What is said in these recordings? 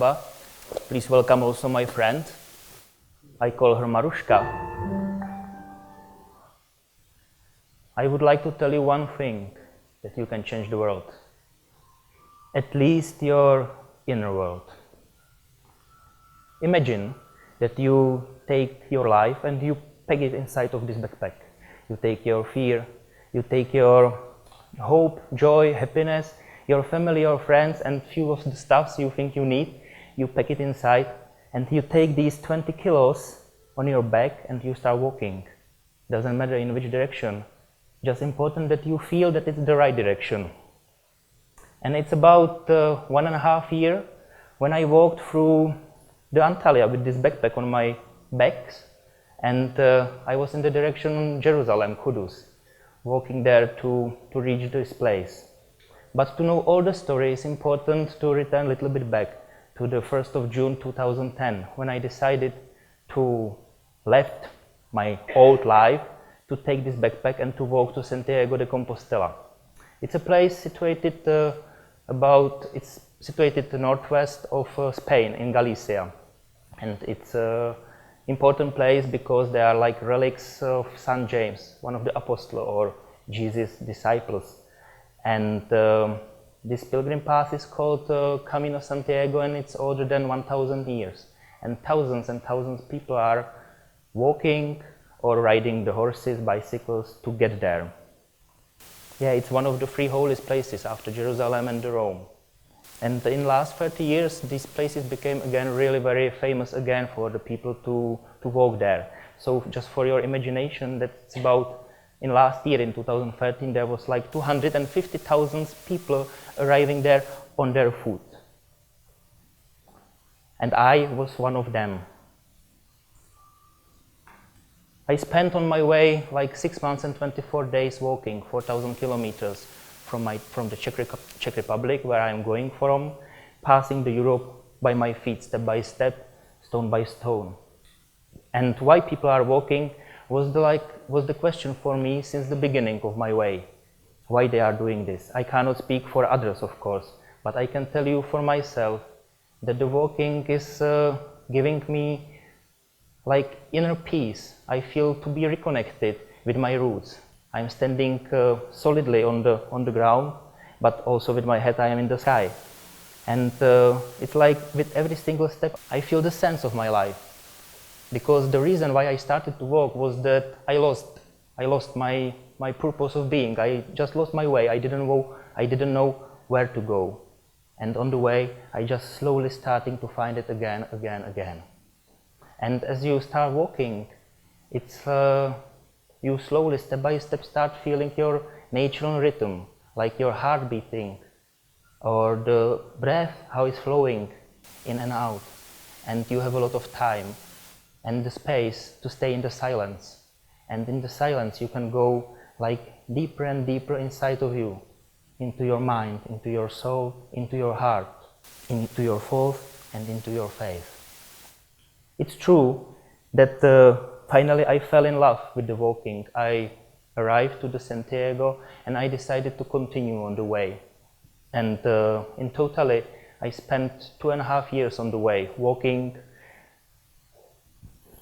Merhaba. Please welcome also my friend. I call her Marushka. I would like to tell you one thing, that you can change the world. At least your inner world. Imagine that you take your life and you pack it inside of this backpack. You take your fear, you take your hope, joy, happiness, your family, your friends, and few of the stuffs you think you need. You pack it inside and you take these 20 kilos on your back and you start walking. Doesn't matter in which direction. Just important that you feel that it's the right direction. And it's about 1.5 years when I walked through the Antalya with this backpack on my back, and I was in the direction Jerusalem, Kudus, walking there to reach this place. But to know all the story, it's important to return a little bit back to the 1st of June 2010, when I decided to left my old life to take this backpack and to walk to Santiago de Compostela. It's a place situated it's situated northwest of Spain, in Galicia. And it's an important place because there are like relics of Saint James, one of the apostles or Jesus' disciples. And this pilgrim path is called Camino Santiago, and it's older than 1,000 years. And thousands of people are walking or riding the horses, bicycles to get there. Yeah, it's one of the 3 holiest places after Jerusalem and Rome. And in the last 30 years, these places became again really very famous again for the people to walk there. So just for your imagination, that's about, in last year, in 2013, there was like 250,000 people arriving there on their foot. And I was one of them. I spent on my way like 6 months and 24 days walking 4,000 kilometers from the Czech Republic, where I am going from, passing the Europe by my feet, step by step, stone by stone. And why people are walking was the question for me since the beginning of my way. Why they are doing this? I cannot speak for others, of course, but I can tell you for myself that the walking is giving me like inner peace. I feel to be reconnected with my roots. I'm standing solidly on the ground, but also with my head I am in the sky. And it's like with every single step I feel the sense of my life. Because the reason why I started to walk was that I lost my purpose of being. I just lost my way. I didn't know where to go. And on the way I just slowly starting to find it again. And as you start walking, it's you slowly, step by step, start feeling your natural rhythm, like your heart beating, or the breath, how it's flowing in and out. And you have a lot of time and the space to stay in the silence. And in the silence you can go like deeper and deeper inside of you, into your mind, into your soul, into your heart, into your faith and into your faith. It's true that finally I fell in love with the walking. I arrived to the Santiago and I decided to continue on the way. And in totally I spent 2.5 years on the way, walking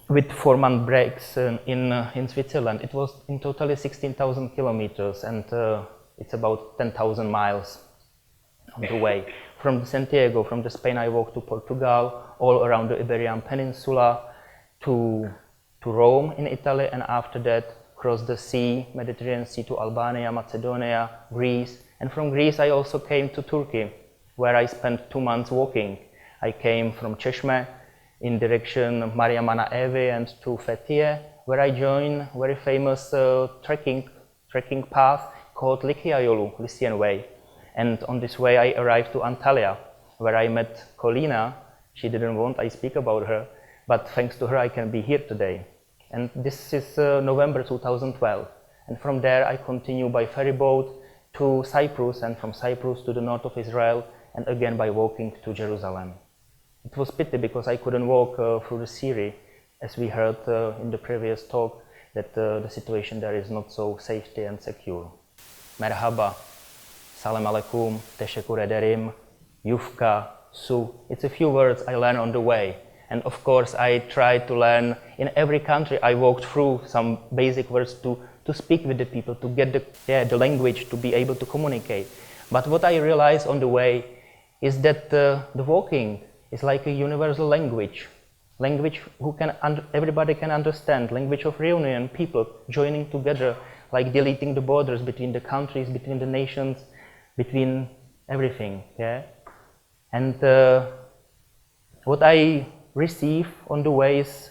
with 4-month breaks in Switzerland. It was in totally 16,000 kilometers and it's about 10,000 miles on the way. From Santiago, from the Spain, I walked to Portugal, all around the Iberian Peninsula, to Rome in Italy, and after that crossed the sea, Mediterranean Sea, to Albania, Macedonia, Greece. And from Greece I also came to Turkey, where I spent 2 months walking. I came from Çeşme in direction Mariamana Evi and to Fethiye, where I joined a very famous trekking path called Likia Yolu, Lycian Way. And on this way I arrived to Antalya, where I met Colina. She didn't want I speak about her, but thanks to her I can be here today. And this is November 2012. And from there I continue by ferry boat to Cyprus, and from Cyprus to the north of Israel, and again by walking to Jerusalem. It was pity because I couldn't walk through the Syria, as we heard in the previous talk, that the situation there is not so safety and secure. Merhaba, salam alaikum, teşekkür ederim, yufka, So it's a few words I learn on the way. And of course, I try to learn in every country I walked through some basic words to speak with the people, to get the language, to be able to communicate. But what I realized on the way is that the walking is like a universal language who everybody can understand, language of reunion, people joining together, like deleting the borders between the countries, between the nations, between everything. Yeah? And what I receive on the way is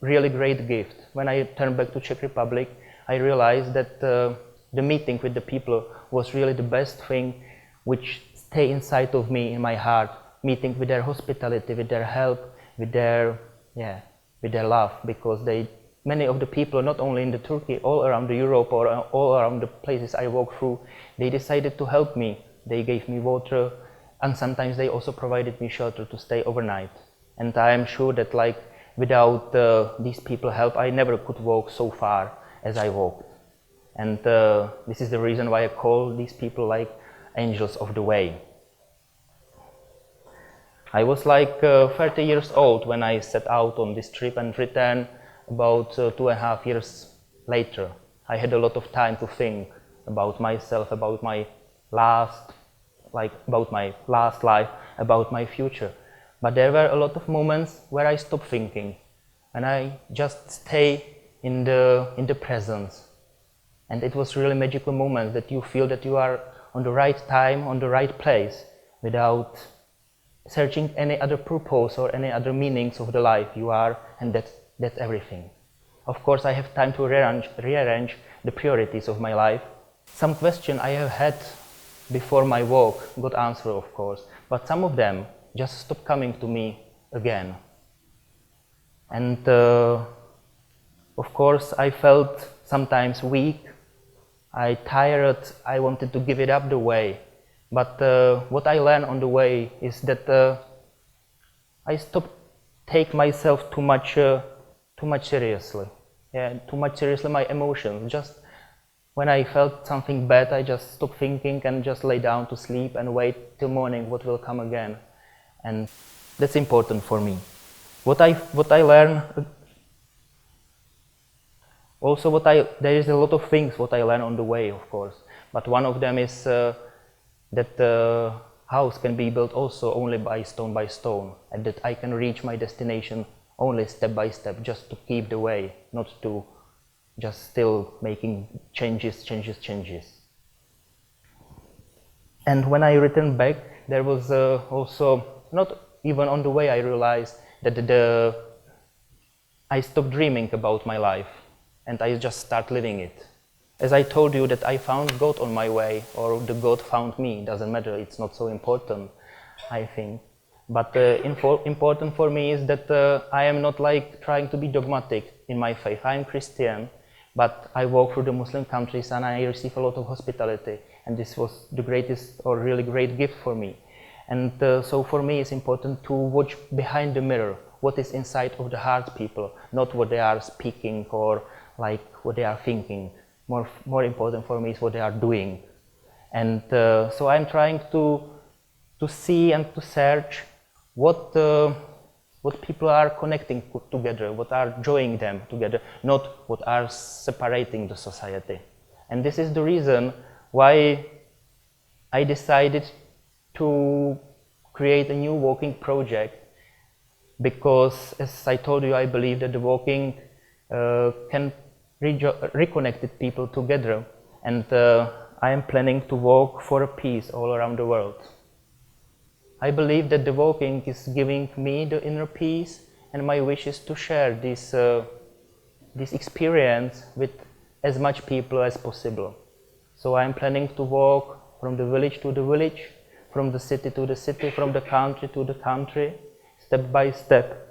really great gift. When I turned back to Czech Republic, I realized that the meeting with the people was really the best thing which stay inside of me, in my heart. Meeting with their hospitality, with their help, with their love, because many of the people, not only in Turkey, all around Europe or all around the places I walked through, they decided to help me. They gave me water, and sometimes they also provided me shelter to stay overnight. And I am sure that without these people help, I never could walk so far as I walked. And this is the reason why I call these people like angels of the way. I was 30 years old when I set out on this trip and returned about 2.5 years later. I had a lot of time to think about myself, about my last life, about my future. But there were a lot of moments where I stopped thinking and I just stay in the presence. And it was really magical moment that you feel that you are on the right time, on the right place, without searching any other purpose or any other meanings of the life you are, and that's everything. Of course, I have time to rearrange the priorities of my life. Some questions I have had before my walk got answered, of course, but some of them just stopped coming to me again. And of course, I felt sometimes weak, I tired, I wanted to give it up the way. But what I learned on the way is that I stopped take myself too much seriously. Yeah, too much seriously my emotions. Just when I felt something bad, I just stopped thinking and just lay down to sleep and wait till morning what will come again. And that's important for me. What I learned. Also, there is a lot of things what I learned on the way, of course. But one of them is that the house can be built also only by stone, and that I can reach my destination only step by step, just to keep the way, not to just still making changes. And when I returned back, there was also, not even on the way, I realized that I stopped dreaming about my life, and I just start living it. As I told you that I found God on my way, or the God found me, doesn't matter, it's not so important, I think. But important for me is that I am not trying to be dogmatic in my faith. I am Christian, but I walk through the Muslim countries and I receive a lot of hospitality, and this was the greatest or really great gift for me. And so for me it's important to watch behind the mirror, what is inside of the heart people, not what they are speaking or what they are thinking. More important for me is what they are doing. And so I'm trying to see and to search what people are connecting together, what are joining them together, not what are separating the society. And this is the reason why I decided to create a new walking project, because as I told you, I believe that the walking can reconnect people together, and I am planning to walk for peace all around the world. I believe that the walking is giving me the inner peace, and my wish is to share this experience with as much people as possible. So I am planning to walk from the village to the village, from the city to the city, from the country to the country, step by step.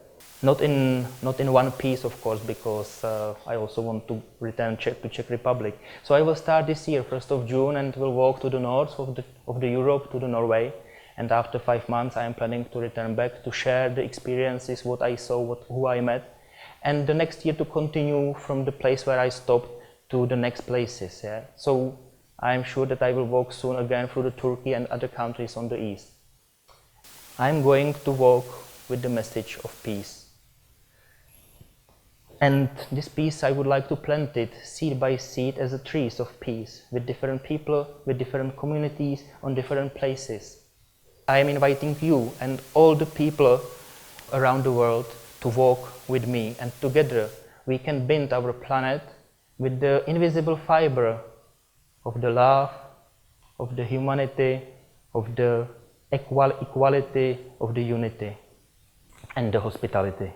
Not in one piece, of course, because I also want to return to Czech Republic. So I will start this year, 1st of June, and will walk to the north of the Europe, to the Norway. And after 5 months, I am planning to return back to share the experiences, what I saw, who I met, and the next year to continue from the place where I stopped to the next places. Yeah? So I am sure that I will walk soon again through the Turkey and other countries on the east. I'm going to walk with the message of peace. And this peace, I would like to plant it seed by seed as a trees of peace with different people, with different communities, on different places. I am inviting you and all the people around the world to walk with me, and together we can bind our planet with the invisible fiber of the love, of the humanity, of the equality, of the unity, and the hospitality.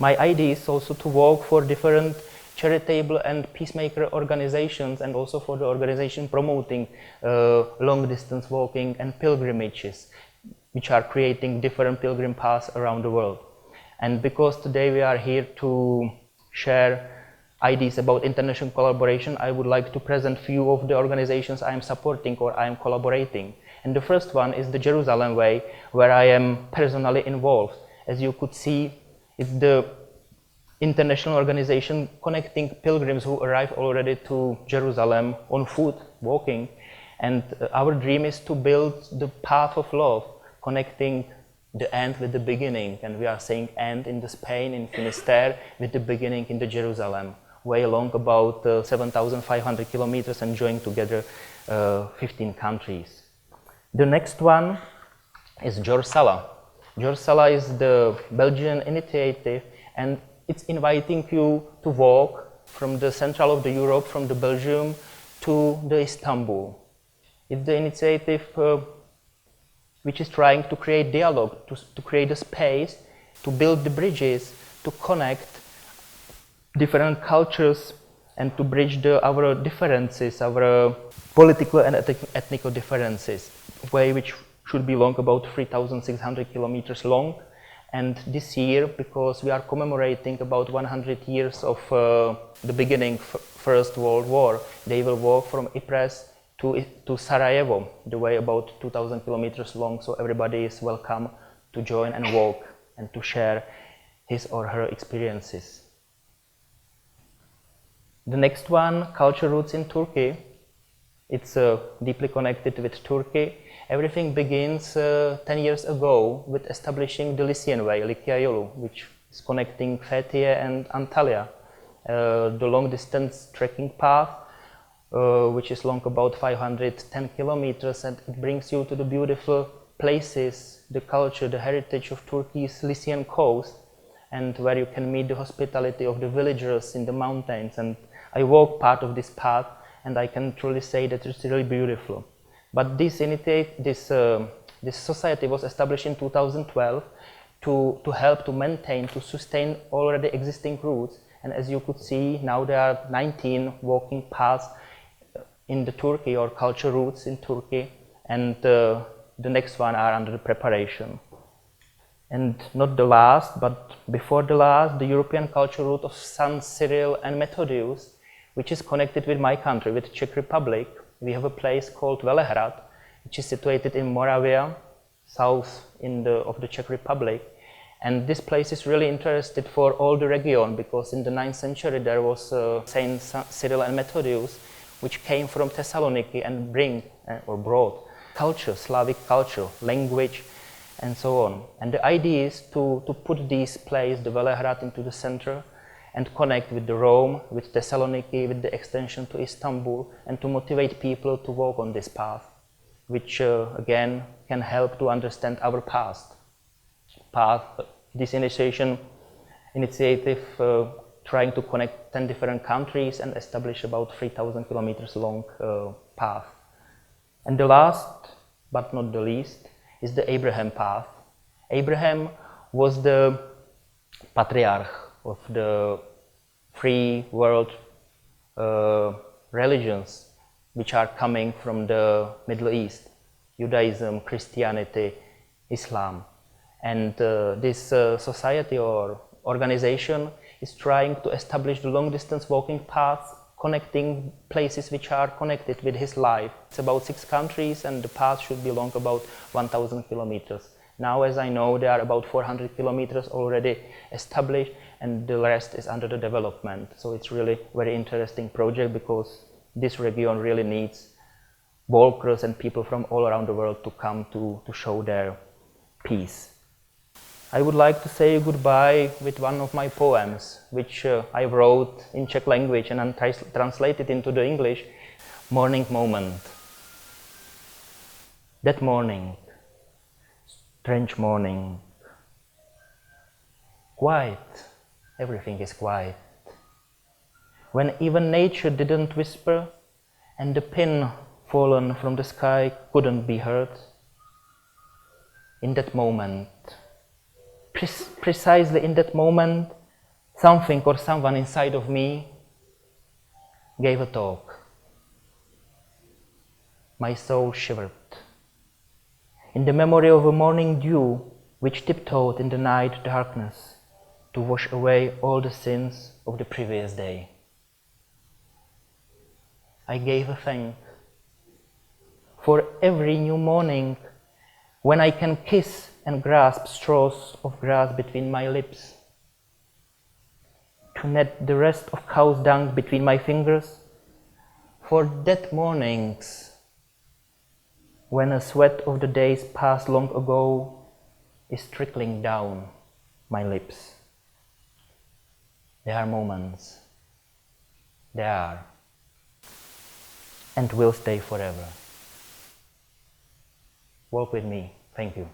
My idea is also to work for different charitable and peacemaker organizations, and also for the organization promoting long-distance walking and pilgrimages, which are creating different pilgrim paths around the world. And because today we are here to share ideas about international collaboration, I would like to present a few of the organizations I am supporting or I am collaborating. And the first one is the Jerusalem Way, where I am personally involved. As you could see, it's the international organization connecting pilgrims who arrive already to Jerusalem on foot, walking. And our dream is to build the path of love, connecting the end with the beginning. And we are saying end in the Spain, in Finisterre, with the beginning in the Jerusalem, way long about 7,500 kilometers and joining together 15 countries. The next one is Jorsala. Jorsala is the Belgian initiative, and it's inviting you to walk from the central of the Europe, from the Belgium to the Istanbul. It's the initiative which is trying to create dialogue, to create a space, to build the bridges, to connect different cultures and to bridge our differences, our political and ethnic differences, way which should be long about 3,600 kilometers long. And this year, because we are commemorating about 100 years of the beginning First World War, they will walk from Ypres to Sarajevo, the way about 2,000 kilometers long, so everybody is welcome to join and walk and to share his or her experiences. The next one, Culture Roots in Turkey. It's deeply connected with Turkey. Everything begins 10 years ago with establishing the Lycian Way, Likia Yolu, which is connecting Fethiye and Antalya, the long-distance trekking path, which is long about 510 kilometers, and it brings you to the beautiful places, the culture, the heritage of Turkey's Lycian coast, and where you can meet the hospitality of the villagers in the mountains. And I walk part of this path, and I can truly say that it's really beautiful. But this society was established in 2012 to help to maintain, to sustain already existing routes. And as you could see, now there are 19 walking paths in the Turkey, or culture routes in Turkey, and the next one are under preparation. And not the last, but before the last, the European culture route of San Cyril and Methodius, which is connected with my country, with Czech Republic. We have a place called Velehrad, which is situated in Moravia, south of the Czech Republic. And this place is really interested for all the region, because in the 9th century there was Saint Cyril and Methodius, which came from Thessaloniki and brought culture, Slavic culture, language, and so on. And the idea is to put this place, the Velehrad, into the center and connect with the Rome, with Thessaloniki, with the extension to Istanbul, and to motivate people to walk on this path, which again can help to understand our past. This initiative trying to connect 10 different countries and establish about 3,000 kilometers long path. And the last, but not the least, is the Abraham path. Abraham was the patriarch of the three world religions which are coming from the Middle East: Judaism, Christianity, Islam. And this society or organization is trying to establish the long-distance walking paths, connecting places which are connected with his life. It's about 6 countries, and the path should be long about 1,000 kilometers. Now, as I know, there are about 400 kilometers already established, and the rest is under the development. So it's really a very interesting project, because this region really needs walkers and people from all around the world to come to show their peace. I would like to say goodbye with one of my poems, which I wrote in Czech language and translated into the English. Morning moment. That morning, strange morning, quiet, everything is quiet. When even nature didn't whisper and the pin fallen from the sky couldn't be heard. In that moment, precisely in that moment, something or someone inside of me gave a talk. My soul shivered. In the memory of a morning dew which tiptoed in the night darkness to wash away all the sins of the previous day. I gave a thank for every new morning when I can kiss and grasp straws of grass between my lips, to net the rest of cow's dung between my fingers, for that mornings when a sweat of the days past long ago is trickling down my lips. There are moments, there are, and will stay forever. Walk with me. Thank you.